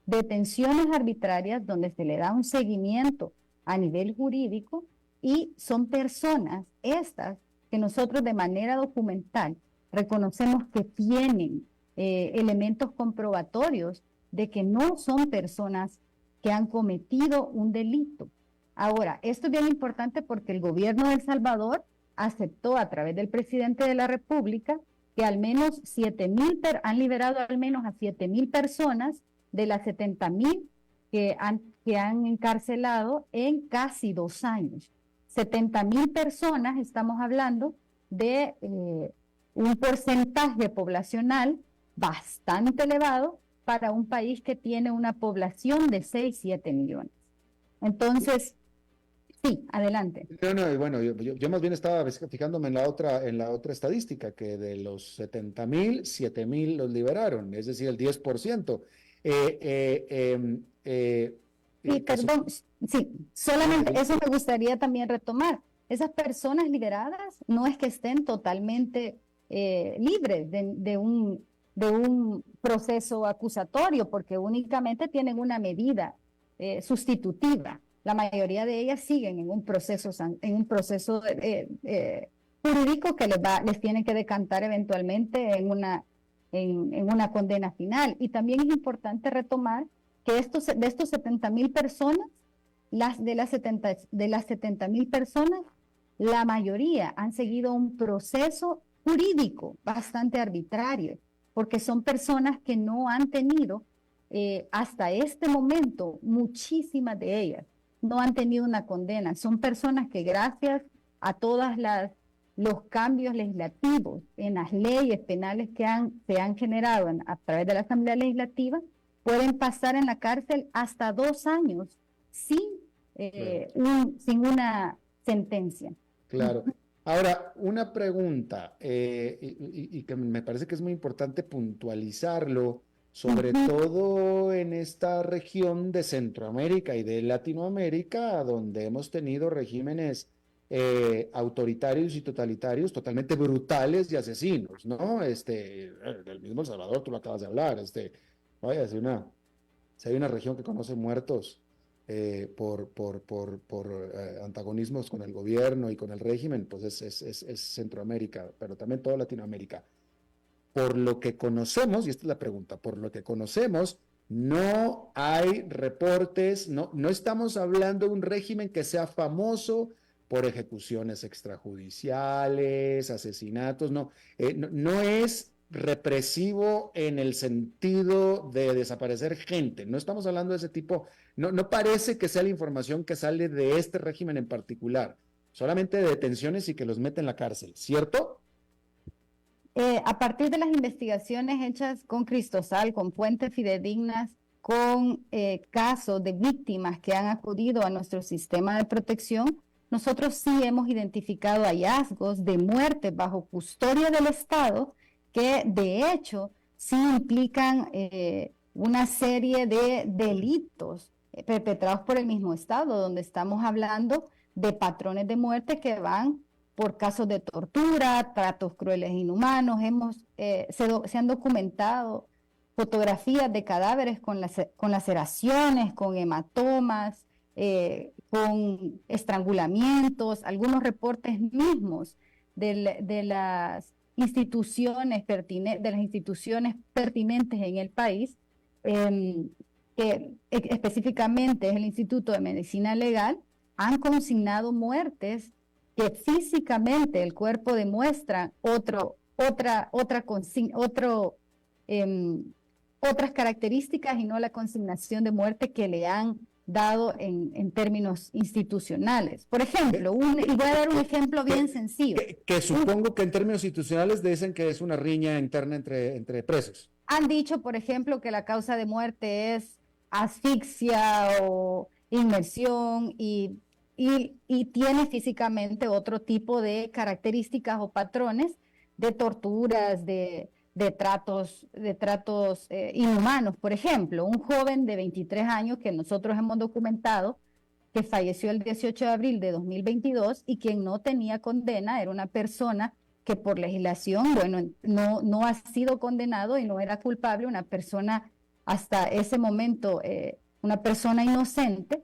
detenciones arbitrarias donde se le da un seguimiento a nivel jurídico, y son personas estas que nosotros de manera documental reconocemos que tienen elementos comprobatorios de que no son personas que han cometido un delito. Ahora, esto es bien importante porque el gobierno de El Salvador aceptó a través del presidente de la República que al menos han liberado al menos a 7,000 personas de las 70,000 que han encarcelado en casi 2 años. 70,000 personas, estamos hablando de un porcentaje poblacional bastante elevado para un país que tiene una población de 6-7 millones. Entonces, sí, adelante. No, bueno, yo más bien estaba fijándome en la otra estadística, que de los 70,000, 7,000 los liberaron, es decir, el 10%. Sí, perdón, sí, solamente eso me gustaría también retomar. Esas personas liberadas no es que estén totalmente libres de un proceso acusatorio, porque únicamente tienen una medida sustitutiva. La mayoría de ellas siguen en un proceso jurídico que les tiene que decantar eventualmente en una condena final. Y también es importante retomar que de estos 70,000 personas, de las 70,000 personas, la mayoría han seguido un proceso jurídico bastante arbitrario, porque son personas que no han tenido, hasta este momento, muchísimas de ellas, no han tenido una condena. Son personas que gracias a todos los cambios legislativos en las leyes penales que se han generado a través de la Asamblea Legislativa, pueden pasar en la cárcel hasta 2 años sin una sentencia. Claro. Ahora, una pregunta, y que me parece que es muy importante puntualizarlo, sobre todo en esta región de Centroamérica y de Latinoamérica, donde hemos tenido regímenes autoritarios y totalitarios totalmente brutales y asesinos, ¿no? Del mismo El Salvador, tú lo acabas de hablar, vaya, si hay una región que conoce muertos por antagonismos con el gobierno y con el régimen, pues es Centroamérica, pero también toda Latinoamérica. Por lo que conocemos, y esta es la pregunta, por lo que conocemos, no hay reportes, no estamos hablando de un régimen que sea famoso por ejecuciones extrajudiciales, asesinatos, no es represivo en el sentido de desaparecer gente, no estamos hablando de ese tipo, no parece que sea la información que sale de este régimen en particular, solamente de detenciones y que los meten en la cárcel, ¿cierto? A partir de las investigaciones hechas con Cristosal, con fuentes fidedignas, con casos de víctimas que han acudido a nuestro sistema de protección, nosotros sí hemos identificado hallazgos de muertes bajo custodia del Estado que de hecho sí implican una serie de delitos perpetrados por el mismo Estado, donde estamos hablando de patrones de muerte que van por casos de tortura, tratos crueles e inhumanos. Se han documentado fotografías de cadáveres con laceraciones, con hematomas, con estrangulamientos, algunos reportes mismos de las instituciones pertinentes en el país, que específicamente es el Instituto de Medicina Legal, han consignado muertes que físicamente el cuerpo demuestra otras características y no la consignación de muerte que le han dado en términos institucionales. Por ejemplo, y voy a dar un ejemplo bien sencillo. Que supongo que en términos institucionales dicen que es una riña interna entre presos. Han dicho, por ejemplo, que la causa de muerte es asfixia o inmersión y tiene físicamente otro tipo de características o patrones de torturas, de tratos inhumanos. Por ejemplo, un joven de 23 años que nosotros hemos documentado, que falleció el 18 de abril de 2022 y quien no tenía condena, era una persona que por legislación, bueno, no ha sido condenado y no era culpable, una persona hasta ese momento, una persona inocente,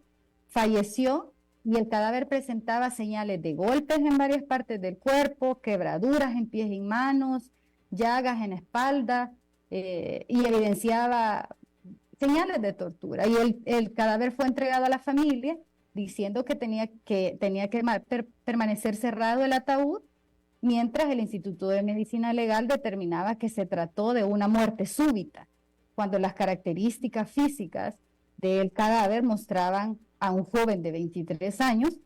falleció y el cadáver presentaba señales de golpes en varias partes del cuerpo, quebraduras en pies y manos, llagas en espalda, y evidenciaba señales de tortura. Y el cadáver fue entregado a la familia diciendo que tenía que permanecer cerrado el ataúd, mientras el Instituto de Medicina Legal determinaba que se trató de una muerte súbita, cuando las características físicas del cadáver mostraban a un joven de 23 años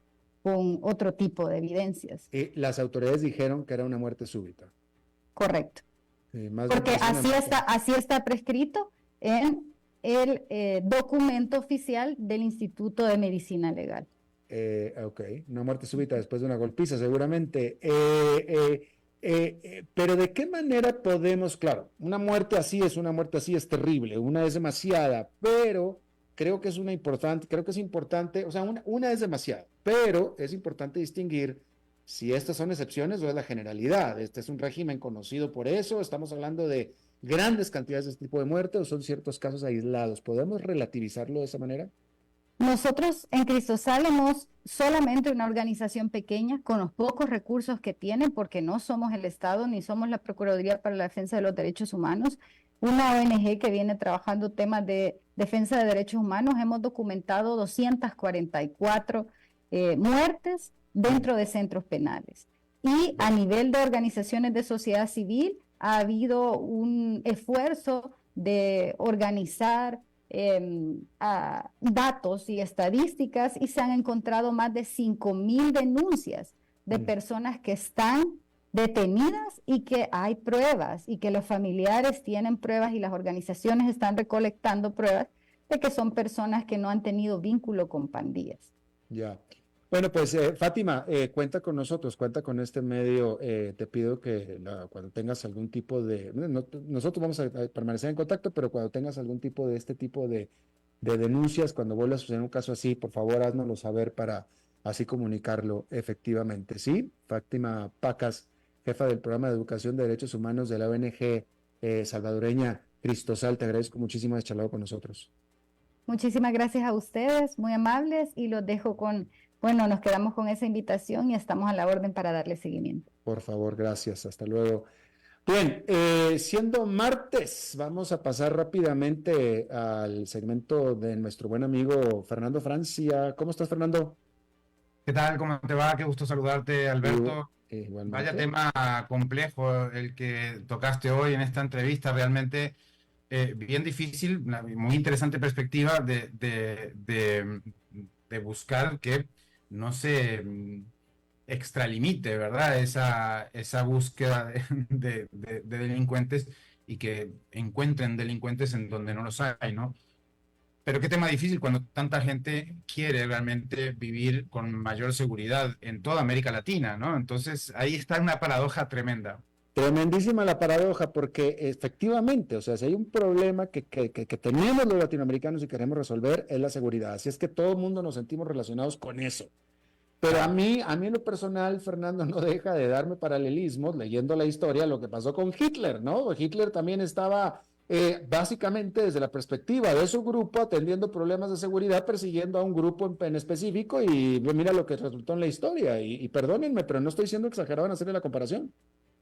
con otro tipo de evidencias. Las autoridades dijeron que era una muerte súbita. Correcto. Porque así está prescrito en el documento oficial del Instituto de Medicina Legal. Ok, una muerte súbita después de una golpiza, seguramente. Pero ¿de qué manera podemos? Claro, una muerte así es terrible, una es demasiada, pero creo que es importante, o sea, una es demasiada, pero es importante distinguir si estas son excepciones o es la generalidad. Este es un régimen conocido por eso, estamos hablando de grandes cantidades de este tipo de muerte o son ciertos casos aislados. ¿Podemos relativizarlo de esa manera? Nosotros en Cristosal somos solamente una organización pequeña con los pocos recursos que tiene, porque no somos el Estado ni somos la Procuraduría para la Defensa de los Derechos Humanos, una ONG que viene trabajando temas de defensa de derechos humanos. Hemos documentado 244 muertes dentro de centros penales. Y a nivel de organizaciones de sociedad civil ha habido un esfuerzo de organizar datos y estadísticas, y se han encontrado más de 5,000 denuncias de personas que están detenidas y que hay pruebas y que los familiares tienen pruebas y las organizaciones están recolectando pruebas de que son personas que no han tenido vínculo con pandillas. Ya. Bueno, pues Fátima, cuenta con nosotros, cuenta con este medio. Te pido que cuando tengas algún tipo de... nosotros vamos a permanecer en contacto, pero cuando tengas algún tipo de este tipo de denuncias, cuando vuelva a suceder un caso así, por favor, háznoslo saber para así comunicarlo efectivamente. ¿Sí? Fátima Pacas, jefa del programa de educación de derechos humanos de la ONG salvadoreña Cristosal, te agradezco muchísimo haber charlado con nosotros. Muchísimas gracias a ustedes, muy amables, y los dejo nos quedamos con esa invitación y estamos a la orden para darle seguimiento. Por favor, gracias. Hasta luego. Bien, siendo martes, vamos a pasar rápidamente al segmento de nuestro buen amigo Fernando Francia. ¿Cómo estás, Fernando? ¿Qué tal? ¿Cómo te va? Qué gusto saludarte, Alberto. Vaya tema complejo el que tocaste hoy en esta entrevista, realmente bien difícil, una muy interesante perspectiva de buscar que no se extralimite, ¿verdad? Esa búsqueda de delincuentes y que encuentren delincuentes en donde no los hay, ¿no? Pero qué tema difícil cuando tanta gente quiere realmente vivir con mayor seguridad en toda América Latina, ¿no? Entonces ahí está una paradoja tremenda. Tremendísima la paradoja, porque efectivamente, o sea, si hay un problema que tenemos los latinoamericanos y queremos resolver, es la seguridad. Así es que todo el mundo nos sentimos relacionados con eso. Pero a mí en lo personal, Fernando, no deja de darme paralelismos leyendo la historia, lo que pasó con Hitler, ¿no? Hitler también estaba básicamente desde la perspectiva de su grupo atendiendo problemas de seguridad, persiguiendo a un grupo en específico, y mira lo que resultó en la historia. Y perdónenme, pero no estoy siendo exagerado en hacerle la comparación.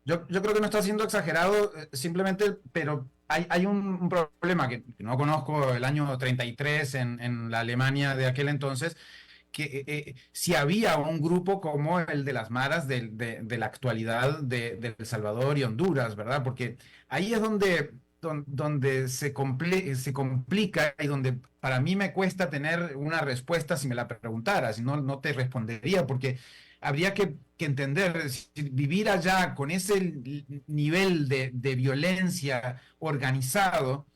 Yo creo que no está siendo exagerado, simplemente, pero hay un problema que no conozco, el año 33 en la Alemania de aquel entonces, que si había un grupo como el de las maras de la actualidad de El Salvador y Honduras, ¿verdad? Porque ahí es donde donde se complica y donde para mí me cuesta tener una respuesta si me la preguntaras, no te respondería, porque habría que entender, vivir allá con ese nivel de violencia organizado,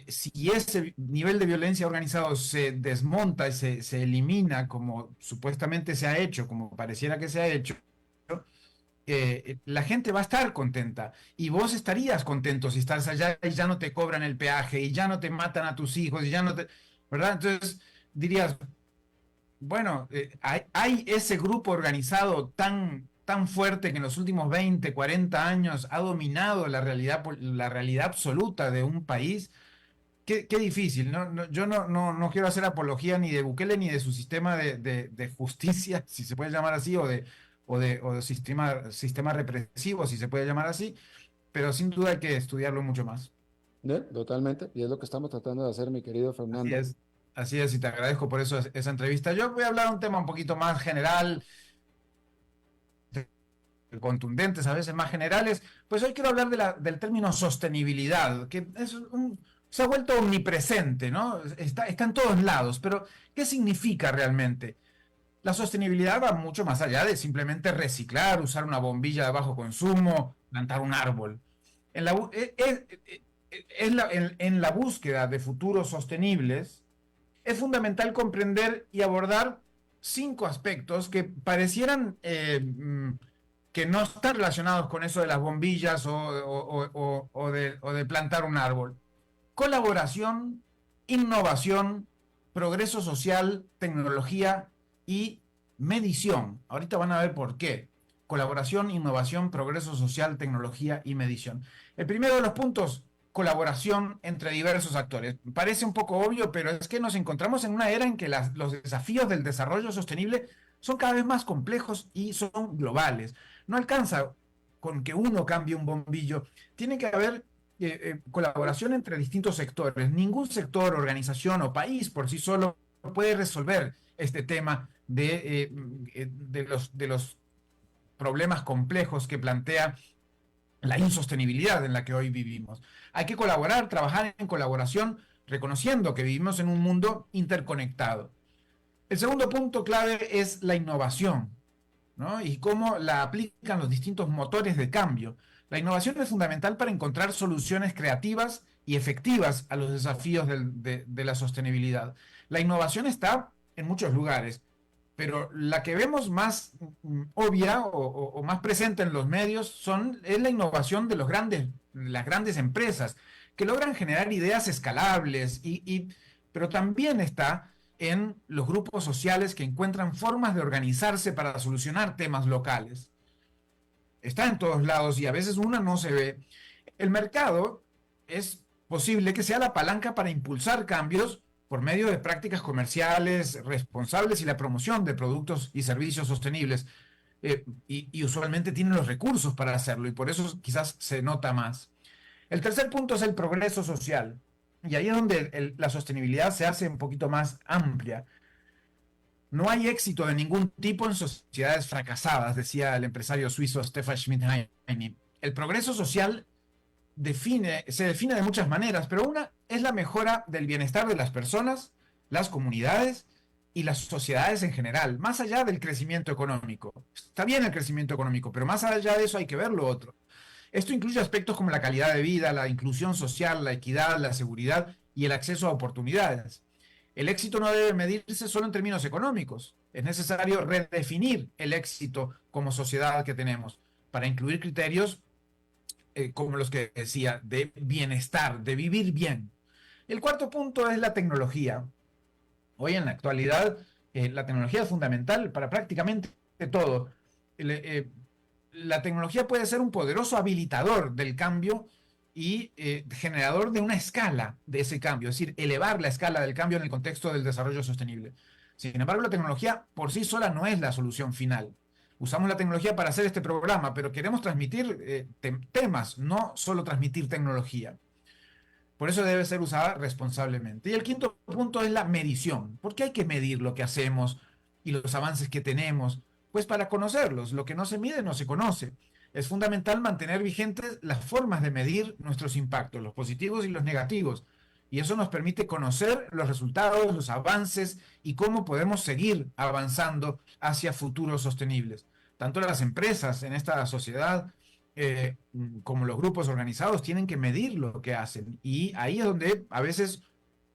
si ese nivel de violencia organizado se desmonta y se elimina como supuestamente se ha hecho, como pareciera que se ha hecho, la gente va a estar contenta y vos estarías contento si estás allá y ya no te cobran el peaje y ya no te matan a tus hijos y ya no te... ¿Verdad? Entonces dirías, bueno, hay ese grupo organizado tan fuerte que en los últimos 20, 40 años ha dominado la realidad absoluta de un país. Qué difícil, ¿no? Yo no quiero hacer apología ni de Bukele ni de su sistema de justicia, si se puede llamar así, o de sistema represivo, si se puede llamar así, pero sin duda hay que estudiarlo mucho más. Totalmente, y es lo que estamos tratando de hacer, mi querido Fernando. Así es, y te agradezco por eso esa entrevista. Yo voy a hablar de un tema un poquito más general, contundentes, a veces más generales. Pues hoy quiero hablar del término sostenibilidad, que se ha vuelto omnipresente, ¿no? Está en todos lados, pero ¿qué significa realmente? La sostenibilidad va mucho más allá de simplemente reciclar, usar una bombilla de bajo consumo, plantar un árbol. En la búsqueda de futuros sostenibles, es fundamental comprender y abordar 5 aspectos que parecieran que no están relacionados con eso de las bombillas o de plantar un árbol. Colaboración, innovación, progreso social, tecnología y medición. Ahorita van a ver por qué. Colaboración, innovación, progreso social, tecnología y medición. El primero de los puntos, colaboración entre diversos actores. Parece un poco obvio, pero es que nos encontramos en una era en que los desafíos del desarrollo sostenible son cada vez más complejos y son globales. No alcanza con que uno cambie un bombillo. Tiene que haber colaboración entre distintos sectores. Ningún sector, organización o país por sí solo puede resolver este tema de los problemas complejos que plantea la insostenibilidad en la que hoy vivimos. Hay que colaborar, trabajar en colaboración, reconociendo que vivimos en un mundo interconectado. El segundo punto clave es la innovación, ¿no? Y cómo la aplican los distintos motores de cambio. La innovación es fundamental para encontrar soluciones creativas y efectivas a los desafíos de la sostenibilidad. La innovación está en muchos lugares, pero la que vemos más obvia o más presente en los medios es la innovación de las grandes empresas, que logran generar ideas escalables, pero también está en los grupos sociales que encuentran formas de organizarse para solucionar temas locales. Está en todos lados y a veces una no se ve. El mercado es posible que sea la palanca para impulsar cambios por medio de prácticas comerciales responsables y la promoción de productos y servicios sostenibles. Y usualmente tienen los recursos para hacerlo y por eso quizás se nota más. El tercer punto es el progreso social. Y ahí es donde la sostenibilidad se hace un poquito más amplia. No hay éxito de ningún tipo en sociedades fracasadas, decía el empresario suizo Stefan Schmidheiny. El progreso social se define de muchas maneras, pero una es la mejora del bienestar de las personas, las comunidades y las sociedades en general, más allá del crecimiento económico. Está bien el crecimiento económico, pero más allá de eso hay que ver lo otro. Esto incluye aspectos como la calidad de vida, la inclusión social, la equidad, la seguridad y el acceso a oportunidades. El éxito no debe medirse solo en términos económicos. Es necesario redefinir el éxito como sociedad que tenemos para incluir criterios como los que decía, de bienestar, de vivir bien. El cuarto punto es la tecnología. Hoy en la actualidad, la tecnología es fundamental para prácticamente todo. La tecnología puede ser un poderoso habilitador del cambio y generador de una escala de ese cambio, es decir, elevar la escala del cambio en el contexto del desarrollo sostenible. Sin embargo, la tecnología por sí sola no es la solución final. Usamos la tecnología para hacer este programa, pero queremos transmitir temas, no solo transmitir tecnología. Por eso debe ser usada responsablemente. Y el quinto punto es la medición. ¿Por qué hay que medir lo que hacemos y los avances que tenemos? Pues para conocerlos. Lo que no se mide no se conoce. es fundamental mantener vigentes las formas de medir nuestros impactos, los positivos y los negativos. Y eso nos permite conocer los resultados, los avances y cómo podemos seguir avanzando hacia futuros sostenibles. Tanto las empresas en esta sociedad como los grupos organizados tienen que medir lo que hacen. Y ahí es donde a veces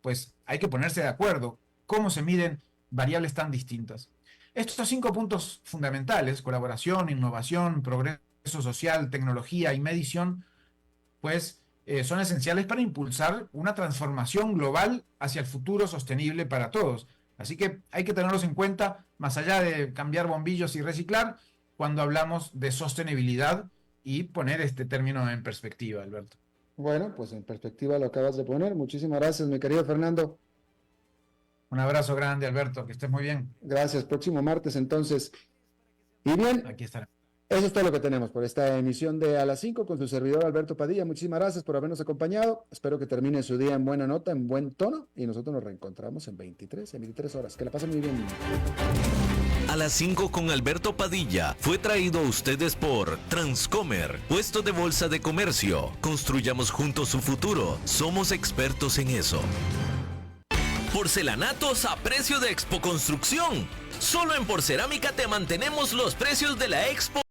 pues, hay que ponerse de acuerdo cómo se miden variables tan distintas. Estos 5 puntos fundamentales, colaboración, innovación, progreso social, tecnología y medición, pues son esenciales para impulsar una transformación global hacia el futuro sostenible para todos. Así que hay que tenerlos en cuenta, más allá de cambiar bombillos y reciclar, cuando hablamos de sostenibilidad y poner este término en perspectiva, Alberto. Bueno, pues en perspectiva lo acabas de poner. Muchísimas gracias, mi querido Fernando. Un abrazo grande, Alberto, que estés muy bien. Gracias, próximo martes entonces. Y bien, aquí estará. Eso es todo lo que tenemos por esta emisión de A las 5 con su servidor Alberto Padilla. Muchísimas gracias por habernos acompañado. Espero que termine su día en buena nota, en buen tono, y nosotros nos reencontramos en 23 horas. Que la pasen muy bien. A las 5 con Alberto Padilla fue traído a ustedes por Transcomer, puesto de bolsa de comercio. Construyamos juntos su futuro. Somos expertos en eso. Porcelanatos a precio de Expo Construcción. Solo en Porcerámica te mantenemos los precios de la Expo